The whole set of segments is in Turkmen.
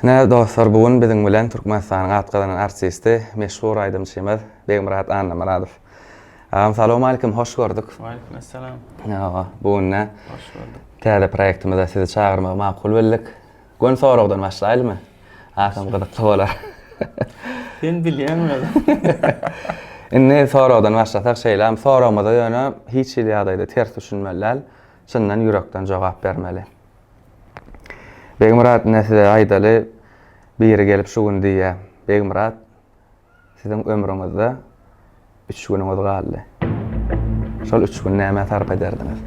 Ne dostlar, bugün bizim bilen Türkmenistan'ın atqadan artisti, meşhur Aydın Şemez, Begmurat Annamuradov. Assalamu alaykum, hoş gördük. Wa alaykum assalam. Ya, bugün ne? Hoş bulduk. Täze proýektimizde sizi çağırmagy makul bildik. Gün soragdan başlaýlymy? Akam gyzykly bolar. Sen bilýärmi? Inne soragdan başlasak şeýlem, soragmada ýöne hiç ýadaýda ters düşünmeler, şundan ýürekden jogap bermeli. Begmurat näsile aýdaly biri gelip şu gün diýe, Begmurat, sizin ömrüňizde 3 günüňiz galdy. Şol 3 gün näme sarp ederdiňiz?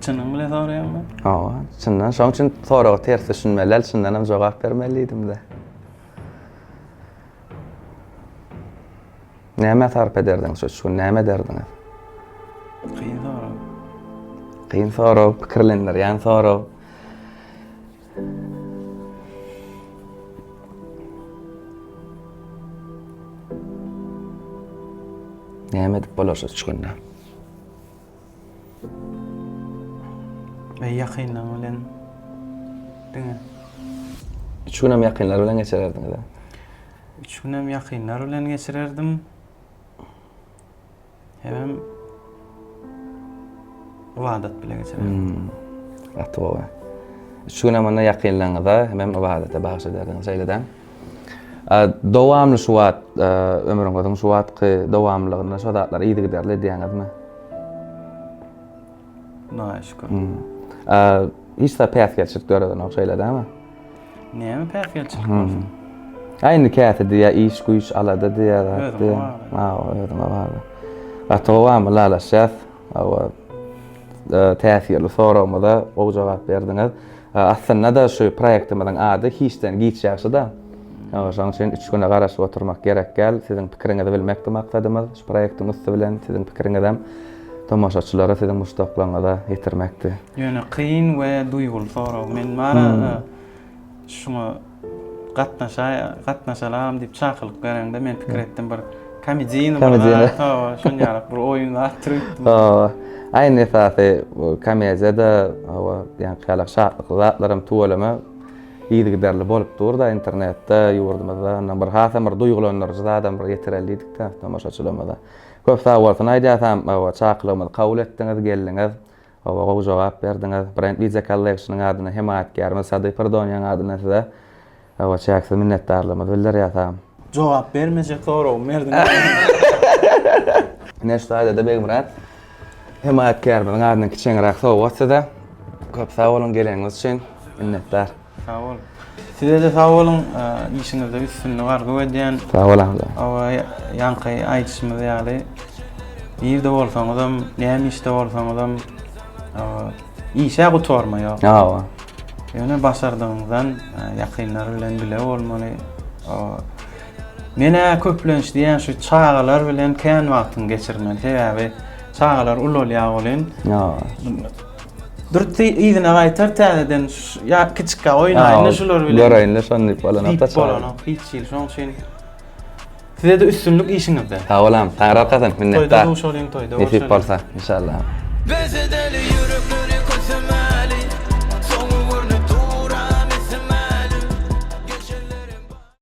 Çynyň bilen soraýarmy? Hawa, çyndan şoň üçin soragy ters düşünmeler, şundan hem jogap bermelidim-de. Näme sarp ederdiňiz şu 3 gün, näme derdiňiz? Kıyın soragy. Kıyın soragy, pikirlendirýän soragy. Näme dip bolar şu 3 günde? Ve ýakynlaň bilen diňe. 3 gün hem ýakynlar bilen geçirerdiňiz. 3 gün hem ýakynlar bilen geçirerdim. Hem ibadat bilen geçirerdim. Atwa. 3 gün hem ýakynlaňyza hem ibadete bagş ederdiňiz şeýleden. Dowamly şu wagt ömrüňizden şu wagtky dowamlygyna şu zatlar iýdi giderli diýeňizmi? Naşykur. Hiç de pes geçirip göreden o şeýledämi? Näme päfgelçilik bolsun? Aynı käte diýe iş güýç alada diýe. Ödüm var. Atowam lala şef, awa täsirli soramada o jogap berdiňiz. Aslında da şu proýektimizin ady hiçden giçýärse da. Şoň üçin 3 güne garaşyp oturmak gerek gel. Siziň pikiriňizi bilmekdi maksadymyz. Şu proýektiň üstü bilen siziň pikiriňizi hem tomaşaçylara siziň muştaklaňyza ýetirmekdi. Ýöne kıyın we duýgul soragy. Men mara şuňa gatnaşalam diýip çakylyk berende men pikir etdim bir komediýany bar. Şonýarak bir oýun atyrdyp. Aynı esasy komediýada ýa-ni halak şahtlyk zatlarym tuwalama iýdi giderli bolup durda internetde ýurdumyzda bir hasam bir duýgulanýarjy adam bir ýetireldik-de tomaşaçylarymyza. Köp sag bolsun aýdýasam çakylygymyzy kabul etdiňiz, geldiňiz. O jogap berdiňiz. Brandlize Collection'yň adyna hemaýetgarymyz Sady Perdonýan adyna size çäksiz minnetdarlygymyzy bildirýäsem. Jogap bermejek soragy berdim. Näşe aýda Begmurat hemaýetgarymyň adyna kiçiňirээk sowap atsa-da köp sag bolun geleňiz üçin minnetdar. Sağ ol. Size de sağ olun. İşinizde üstünlüğü var edýän. Sağ olun. Awa ýanky aýdyşymyz ýaly bir de bolsaňyzam, näme işte bolsaňyzam işe gutarmaýar. Hawa. Ýöne başardyňyzdan ýakynlar bilen bile bolmaly. Mene köplenç diýen şu çağalar bilen kän wagtyny geçirmeli. Sebäbi çağalar ululýar bolan. Durti ýygyna gaýtar täzeden ýa kiçikkä oýnaýyny şular bilen. Görəýinle şonly bolan ata Bolan, hiç ýyl şoň üçin. Size de üstünlük işiňizde. Sağ olam, taňra kazan minnetdar. Toýda duşalyň toýda. Nesip bolsa inşallah. Bezedeli yürekleri